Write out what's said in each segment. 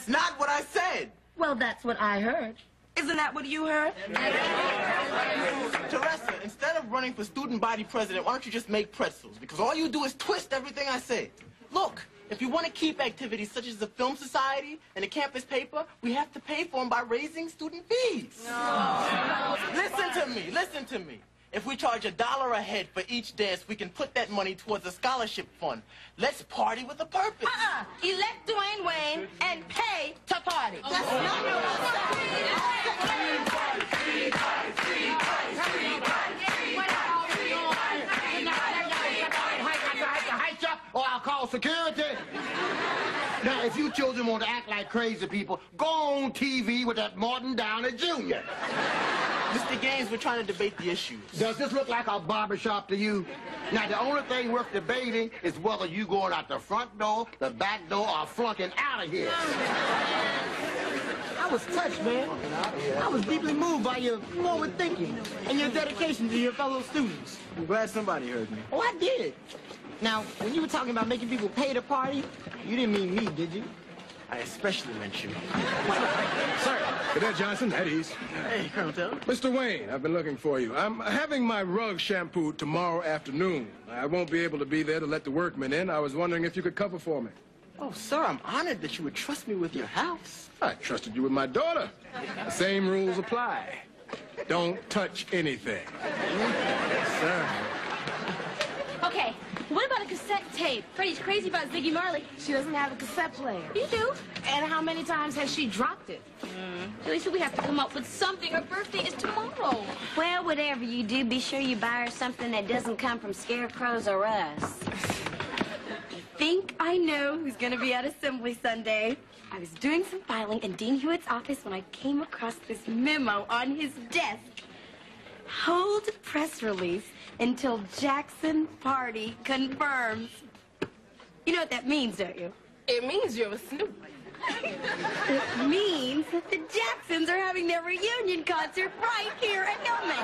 That's not what I said. Well, that's what I heard. Isn't that what you heard? Teresa, instead of running for student body president, why don't you just make pretzels? Because all you do is twist everything I say. Look, if you want to keep activities such as the Film Society and the campus paper, we have to pay for them by raising student fees. No. Listen to me. If we charge $1 a head for each dance, we can put that money towards a scholarship fund. Let's party with a purpose. Elect Dwayne Wayne and pay to party. That's not what or I'll call security. Now, if you children want to act like crazy people, go on TV with that Martin Downey Jr. Mr. Gaines, we're trying to debate the issues. Does this look like a barbershop to you? Now, the only thing worth debating is whether you going out the front door, the back door, or flunking out of here. I was touched, man. I was deeply moved by your forward thinking and your dedication to your fellow students. I'm glad somebody heard me. Oh, I did. Now, when you were talking about making people pay to party, you didn't mean me, did you? I especially meant you. Sir, Cadet Johnson, at ease. Hey, Colonel Taylor. Mr. Wayne, I've been looking for you. I'm having my rug shampooed tomorrow afternoon. I won't be able to be there to let the workmen in. I was wondering if you could cover for me. Oh, sir, I'm honored that you would trust me with your house. I trusted you with my daughter. The same rules apply. Don't touch anything. Yes, sir. Okay, what about a cassette tape? Freddie's crazy about Ziggy Marley. She doesn't have a cassette player. You do. And how many times has she dropped it? Lisa, we have to come up with something. Her birthday is tomorrow. Well, whatever you do, be sure you buy her something that doesn't come from scarecrows or us. I think I know who's going to be at Assembly Sunday. I was doing some filing in Dean Hewitt's office when I came across this memo on his desk. Hold press release until Jackson party confirms. You know what that means, don't you? It means you're a snoop. It means that the Jacksons are having their reunion concert right here at Hillman.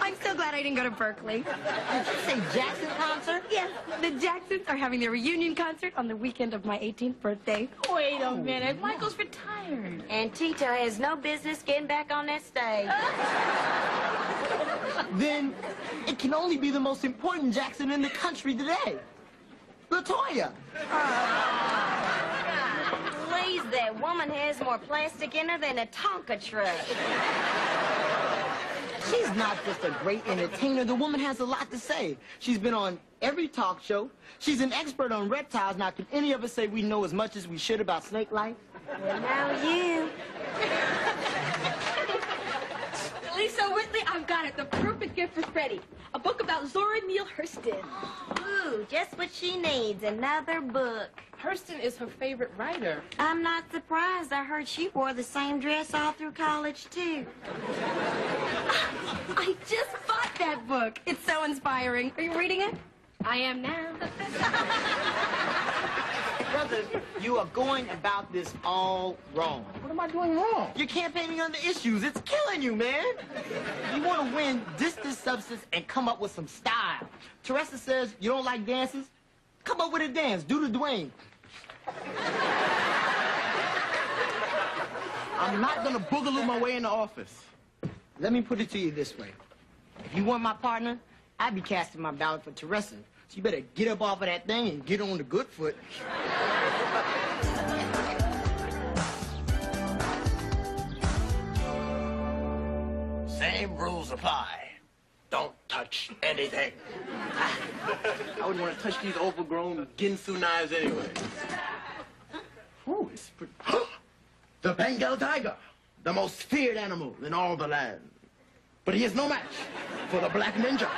I'm so glad I didn't go to Berkeley. Did you say Jackson concert? Yes, the Jacksons are having their reunion concert on the weekend of my 18th birthday. Wait a minute. Michael's retired. And Tito has no business getting back on that stage. Then it can only be the most important Jackson in the country today. LaToya. Please, that woman has more plastic in her than a Tonka truck. She's not just a great entertainer. The woman has a lot to say. She's been on every talk show. She's an expert on reptiles. Now, can any of us say we know as much as we should about snake life? Well, now you. Lisa Whitley, I've got it. The perfect gift for Freddie. A book about Zora Neale Hurston. Ooh, just what she needs, another book. Hurston is her favorite writer. I'm not surprised. I heard she wore the same dress all through college, too. I just bought that book. It's so inspiring. Are you reading it? I am now. Brother, you are going about this all wrong. What am I doing wrong? You're campaigning on the issues. It's killing you, man. You want to win this substance and come up with some style. Teresa says you don't like dances. Come up with a dance. Do the Dwayne. I'm not gonna boogaloo my way in the office. Let me put it to you this way. If you want my partner, I'd be casting my ballot for Teresa. So you better get up off of that thing and get on the good foot. Same rules apply. Don't touch anything. I wouldn't want to touch these overgrown Ginsu knives anyway. Ooh, it's pretty... The Bengal tiger, the most feared animal in all the land. But he is no match for the black ninja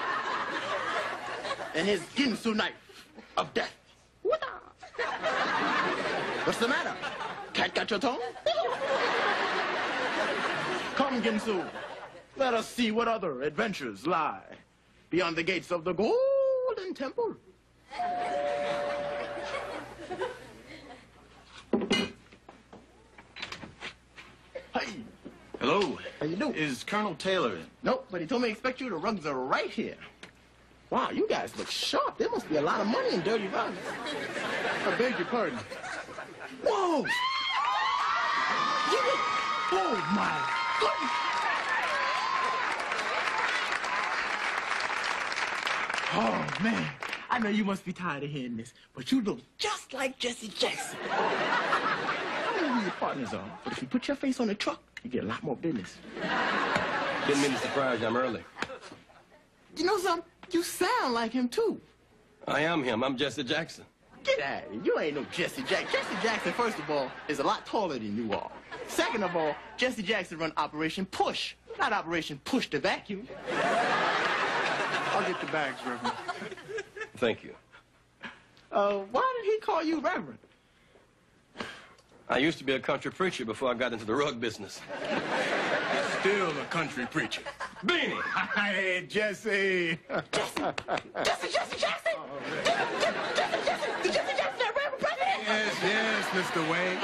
and his Ginsu knife of death. What's the matter? Can't catch your tongue? Come, Ginsu. Let us see what other adventures lie beyond the gates of the Golden Temple. Hey. Hello. How you doing? Is Colonel Taylor in? Nope, but he told me to expect you. The rugs are right here. Wow, you guys look sharp. There must be a lot of money in Dirty Rugs. I beg your pardon. Whoa! Oh, my goodness. Oh, man. I know you must be tired of hearing this, but you look just like Jesse Jackson. I don't know who your partners are, but if you put your face on the truck, you get a lot more business. Didn't mean to surprise you. I'm early. You know something? You sound like him, too. I am him. I'm Jesse Jackson. Get out of here. You ain't no Jesse Jackson. Jesse Jackson, first of all, is a lot taller than you are. Second of all, Jesse Jackson run Operation Push, not Operation Push the Vacuum. I'll get the bags, Reverend. Thank you. Why did he call you Reverend? I used to be a country preacher before I got into the rug business. Still a country preacher. Beanie! Hey, Jesse. Jesse Jackson! Jesse Jackson, that Reverend President? Yes, Mr. Wayne.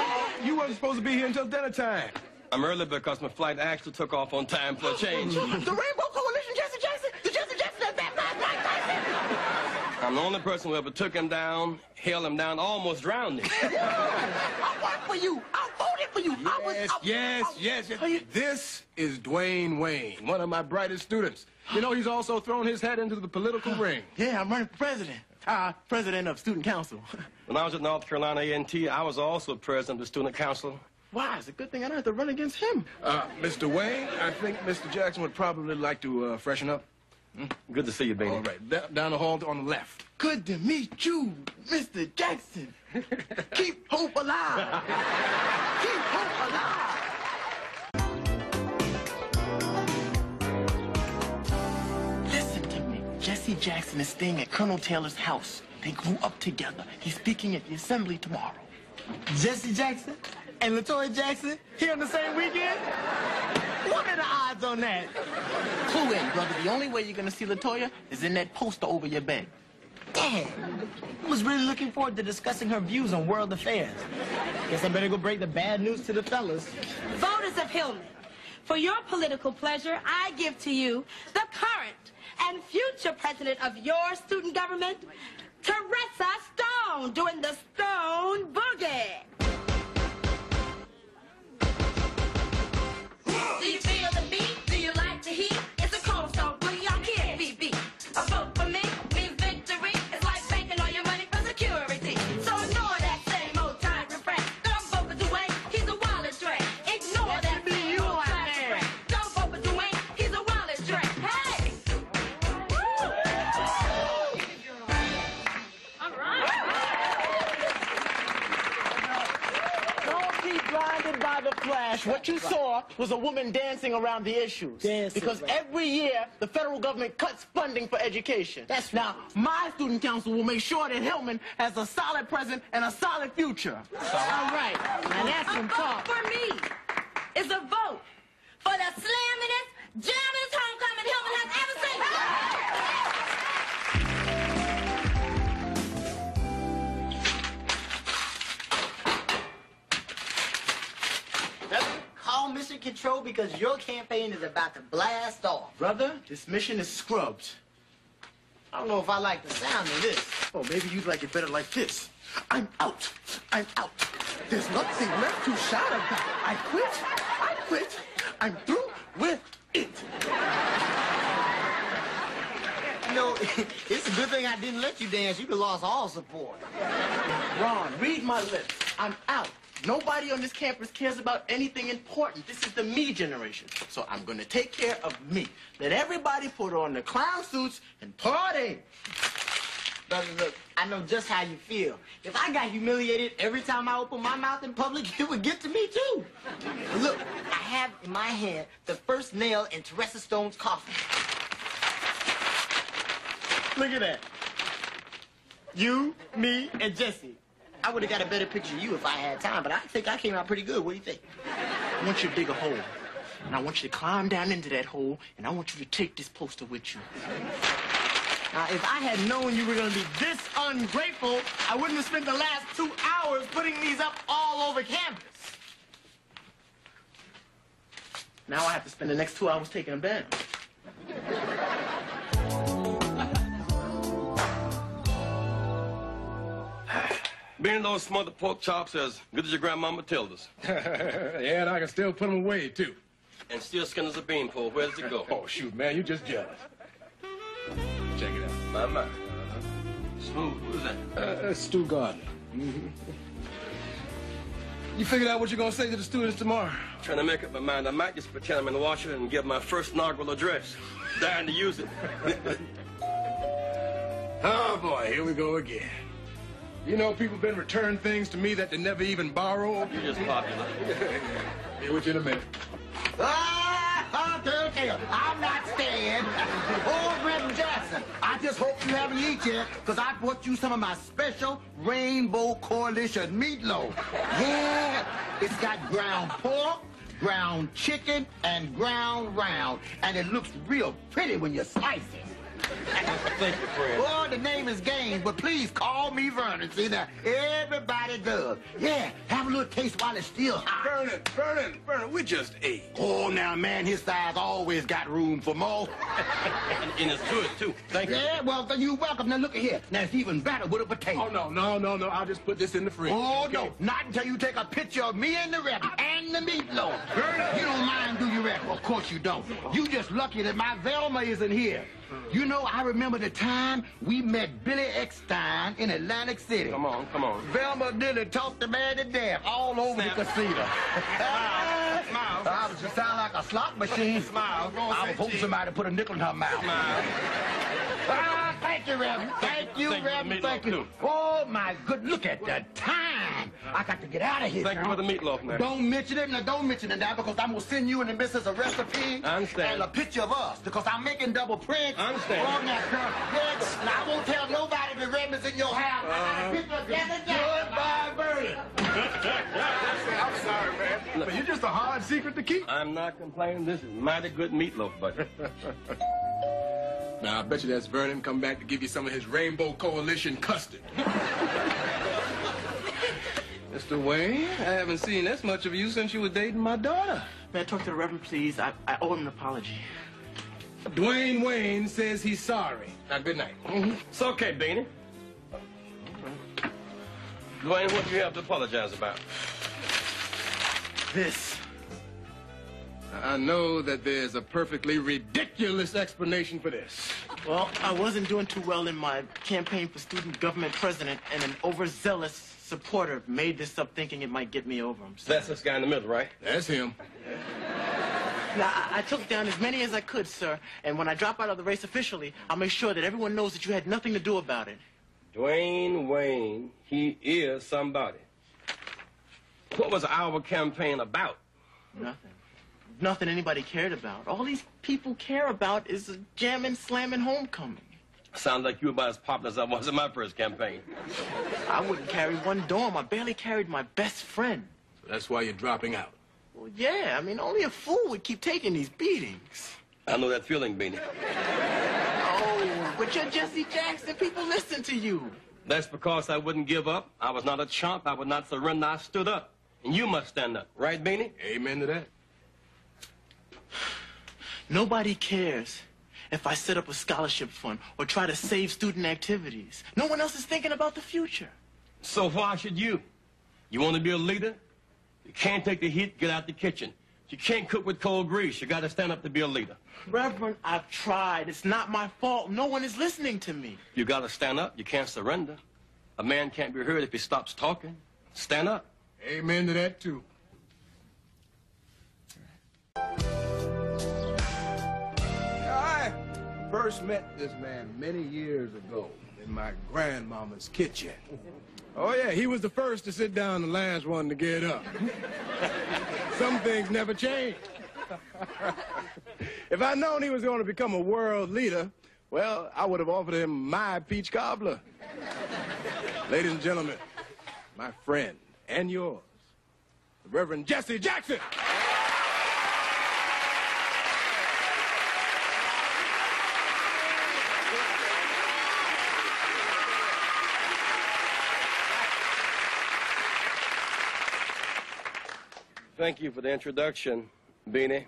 You wasn't supposed to be here until dinner time. I'm early because my flight actually took off on time for a change. The Rainbow Coalition, Jesse Jackson! The Jesse Jackson that baptized Mike Tyson! I'm the only person who ever took him down, held him down, almost drowned him. I worked for you. I voted for you. Yes. This is Dwayne Wayne, one of my brightest students. You know, he's also thrown his hat into the political ring. Yeah, I'm running for president. President of Student Council. When I was at North Carolina A&T, I was also president of the student council. Wow, it's a good thing I don't have to run against him. Mr. Wayne, I think Mr. Jackson would probably like to freshen up. Good to see you, Beanie. All right, down the hall on the left. Good to meet you, Mr. Jackson. Keep hope alive. Keep hope alive. Listen to me. Jesse Jackson is staying at Colonel Taylor's house. They grew up together. He's speaking at the assembly tomorrow. Jesse Jackson and LaToya Jackson here on the same weekend? What are the odds on that? Clue in, brother. The only way you're gonna see LaToya is in that poster over your bed. Damn. I was really looking forward to discussing her views on world affairs. Guess I better go break the bad news to the fellas. Voters of Hillman, for your political pleasure, I give to you the current and future president of your student government, Teresa Stone, doing the Stone Boogie. Do you feel the beat? Do you like the heat? It's a cold stone boogie, y'all can't be beat. A vote for me means victory. It's like banking all your money for security. So ignore that same old time refrain. Don't vote for Dwayne, he's a wallet drag. Ignore that same old time refrain. Don't vote for Dwayne, he's a wallet drag. Hey! All right. Don't be blinded by the flash. What you saw was a woman dancing around the issues. Because every year, the federal government cuts funding for education. That's now, my student council will make sure that Hillman has a solid present and a solid future. All right. Now that's some A vote talk. for me is a vote for the slamminest, jammingest homecoming Hillman has ever seen. Call Mission Control because your campaign is about to blast off. Brother, this mission is scrubbed. I don't know if I like the sound of this. Oh, maybe you'd like it better like this. I'm out. I'm out. There's nothing left to shout about. I quit. I'm through with it. You know, it's a good thing I didn't let you dance. You'd have lost all support. Ron, read my lips. I'm out. Nobody on this campus cares about anything important. This is the me generation. So I'm going to take care of me. Let everybody put on the clown suits and party. Brother, look, I know just how you feel. If I got humiliated every time I opened my mouth in public, it would get to me, too. But look, I have in my hand the first nail in Teresa Stone's coffin. Look at that. You, me, and Jesse. I would have got a better picture of you if I had time, but I think I came out pretty good. What do you think? I want you to dig a hole. And I want you to climb down into that hole, and I want you to take this poster with you. Now, if I had known you were going to be this ungrateful, I wouldn't have spent the last 2 hours putting these up all over campus. Now I have to spend the next 2 hours taking them down. Being those smothered pork chops are as good as your grandma Matilda's. Yeah, and I can still put them away, too. And still skin as a beanpole. Where does it go? Oh, shoot, man, you just jealous. Check it out. My. Smooth. Who's that? That's Stu Gardner. Mm-hmm. You figured out what you're going to say to the students tomorrow? Trying to make up my mind. I might just pretend I'm in Washington and give my first inaugural address. Dying to use it. Oh, boy, here we go again. You know, people been returning things to me that they never even borrowed. You're just popular. Be with you in a minute. Okay. I'm not staying. Oh, Reverend Jackson, I just hope you haven't eaten yet, because I brought you some of my special Rainbow Coalition meatloaf. Yeah, it's got ground pork, ground chicken, and ground round, and it looks real pretty when you slice it. Thank you, friend. Oh, the name is Gaines, but please call me Vernon. See, now, everybody does. Yeah, have a little taste while it's still hot. Vernon, we just ate. Oh, now, man, his size always got room for more. And it's good, too. Thank you. Yeah, well, then you're welcome. Now, look at here. Now, it's even better with a potato. Oh, no. I'll just put this in the fridge. Oh, okay? no, not until you take a picture of me and the Reverend and the meatloaf. You don't mind, do you, Reverend? Of course you don't. You just lucky that my Velma isn't here. You know, I remember the time we met Billy Eckstein in Atlantic City. Come on. Velma nearly talked the man to death all over the casino. Smile. I was just sound like a slot machine. Smile. I was hoping somebody put a nickel in her mouth. Thank you, Reverend. Thank you, Reverend. Thank you. Oh, my good. Look at the time. I got to get out of here. Thank you for the meatloaf, man. Don't mention it. Now, don't mention it now, because I'm going to send you and the missus a recipe. I understand. And a picture of us, because I'm making double prints. I understand. Oh, now, girl. Yes. Now, I won't tell nobody the Reverend's in your house. I got a picture of Janet Jackson. Goodbye, Bernie. I'm sorry, man. But you're just a hard secret to keep. I'm not complaining. This is mighty good meatloaf, buddy. Now, I bet you that's Vernon come back to give you some of his Rainbow Coalition custard. Mr. Wayne, I haven't seen this much of you since you were dating my daughter. May I talk to the Reverend, please? I owe him an apology. Dwayne Wayne says he's sorry. Now, good night. It's okay, Beanie. Dwayne, what do you have to apologize about? This. I know that there's a perfectly ridiculous explanation for this. Well, I wasn't doing too well in my campaign for student government president, and an overzealous supporter made this up thinking it might get me over. That's this guy in the middle, right? That's him. Now, I took down as many as I could, sir, and when I drop out of the race officially, I'll make sure that everyone knows that you had nothing to do about it. Dwayne Wayne, he is somebody. What was our campaign about? Nothing. Nothing anybody cared about. All these people care about is a jamming, slamming homecoming. Sounds like you were about as popular as I was in my first campaign. I wouldn't carry one dorm. I barely carried my best friend. So that's why you're dropping out. Well, yeah, I mean, only a fool would keep taking these beatings. I know that feeling, Beanie. Oh, but you're Jesse Jackson. People listen to you. That's because I wouldn't give up. I was not a chump. I would not surrender. I stood up. And you must stand up. Right, Beanie? Amen to that. Nobody cares if I set up a scholarship fund or try to save student activities. No one else is thinking about the future. So why should you? You want to be a leader? You can't take the heat, get out the kitchen. You can't cook with cold grease. You got to stand up to be a leader. Reverend, I've tried. It's not my fault. No one is listening to me. You got to stand up. You can't surrender. A man can't be heard if he stops talking. Stand up. Amen to that, too. I first met this man many years ago in my grandmama's kitchen. Oh, yeah, he was the first to sit down, the last one to get up. Some things never change. If I'd known he was going to become a world leader, well, I would have offered him my peach cobbler. Ladies and gentlemen, my friend and yours, the Reverend Jesse Jackson. Thank you for the introduction, Beanie.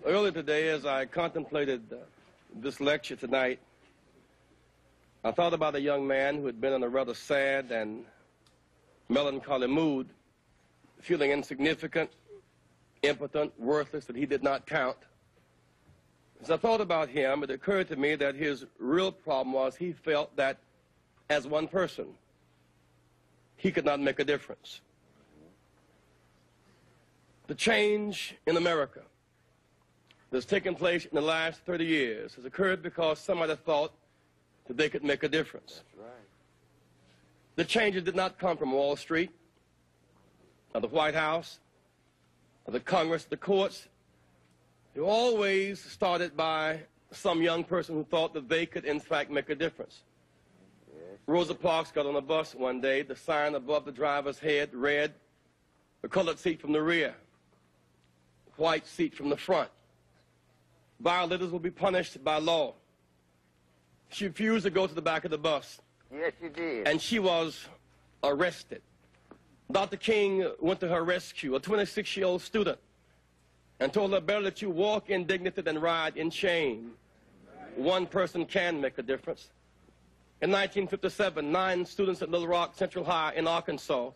Earlier today, as I contemplated this lecture tonight, I thought about a young man who had been in a rather sad and melancholy mood, feeling insignificant, impotent, worthless, that he did not count. As I thought about him, it occurred to me that his real problem was he felt that as one person, he could not make a difference. The change in America that's taken place in the last 30 years has occurred because somebody thought that they could make a difference. That's right. The changes did not come from Wall Street, or the White House, or the Congress, the courts. They always started by some young person who thought that they could, in fact, make a difference. Yes. Rosa Parks got on a bus one day. The sign above the driver's head read, "The colored seat from the rear, white seat from the front. Violators will be punished by law." She refused to go to the back of the bus. Yes, you did. And she was arrested. Dr. King went to her rescue, a 26-year-old student, and told her, "Better that you walk in dignity than ride in shame." One person can make a difference. In 1957, 9 students at Little Rock Central High in Arkansas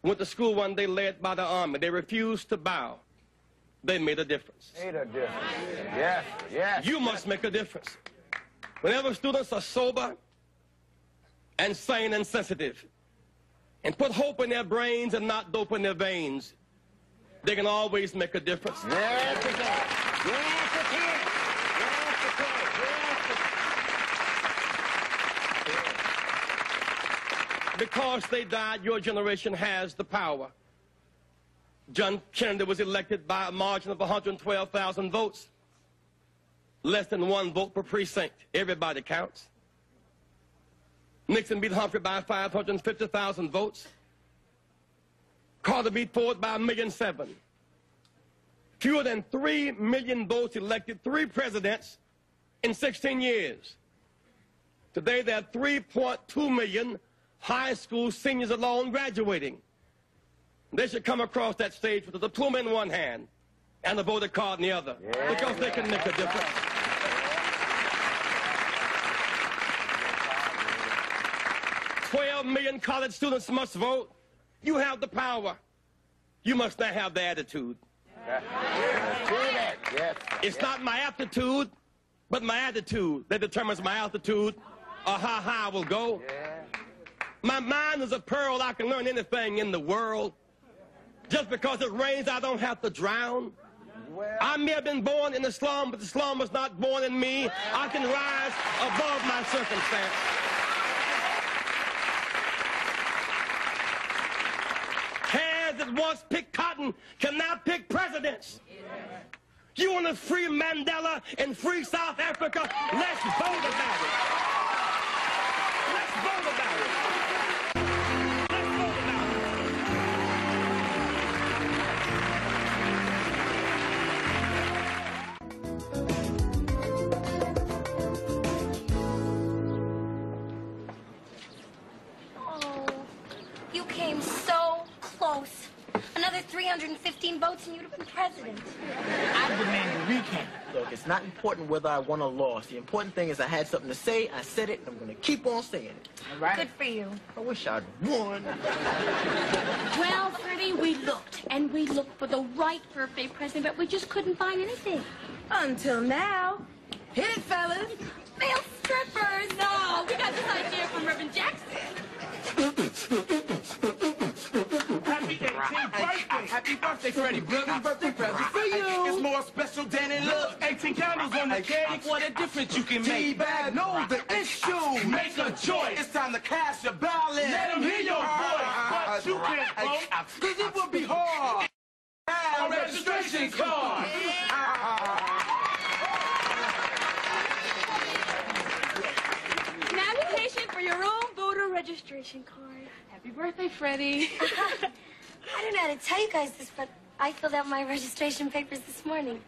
went to school one day led by the Army. They refused to bow. They made a difference. Made a difference. Yes, yes. You must make a difference. Whenever students are sober and sane and sensitive and put hope in their brains and not dope in their veins, they can always make a difference. Yes, it can. Yes, it can. Yes, it can. Yes, it can. Because they died, your generation has the power. John Kennedy was elected by a margin of 112,000 votes. Less than 1 vote per precinct. Everybody counts. Nixon beat Humphrey by 550,000 votes. Carter beat Ford by 1.7 million. Fewer than 3 million votes elected 3 presidents in 16 years. Today there are 3.2 million high school seniors alone graduating. They should come across that stage with a diploma in one hand and a voter card in the other, because they can make a difference. 12 million college students must vote. You have the power. You must not have the attitude. Yes. It's not my aptitude, but my attitude that determines my altitude or how high I will go. My mind is a pearl. I can learn anything in the world. Just because it rains, I don't have to drown. I may have been born in the slum, but the slum was not born in me. I can rise above my circumstance. Hands that once picked cotton can now pick presidents. You want to free Mandela and free South Africa? Let's vote about it. Let's vote about it. You came so close. Another 315 votes and you'd have been president. I demand a recount. Look, it's not important whether I won or lost. The important thing is I had something to say, I said it, and I'm going to keep on saying it. All right? Good for you. I wish I'd won. Well, Freddie, we looked, and we looked for the right birthday present, but we just couldn't find anything. Until now. Hit it, fellas. Male strippers. No, we got this idea from Reverend Jackson. Happy 18th birthday! Happy birthday, Freddie. Brother's birthday present for you. It's more special than it looks. 18 candles on the cake. What a difference you can make. T-Bag knows the issue. Make a choice. It's time to cast your ballot. Let them hear your voice. But you can't vote, because it would be hard. A registration card. An application for your own voter registration card. Happy birthday, Freddie. I don't know how to tell you guys this, but I filled out my registration papers this morning.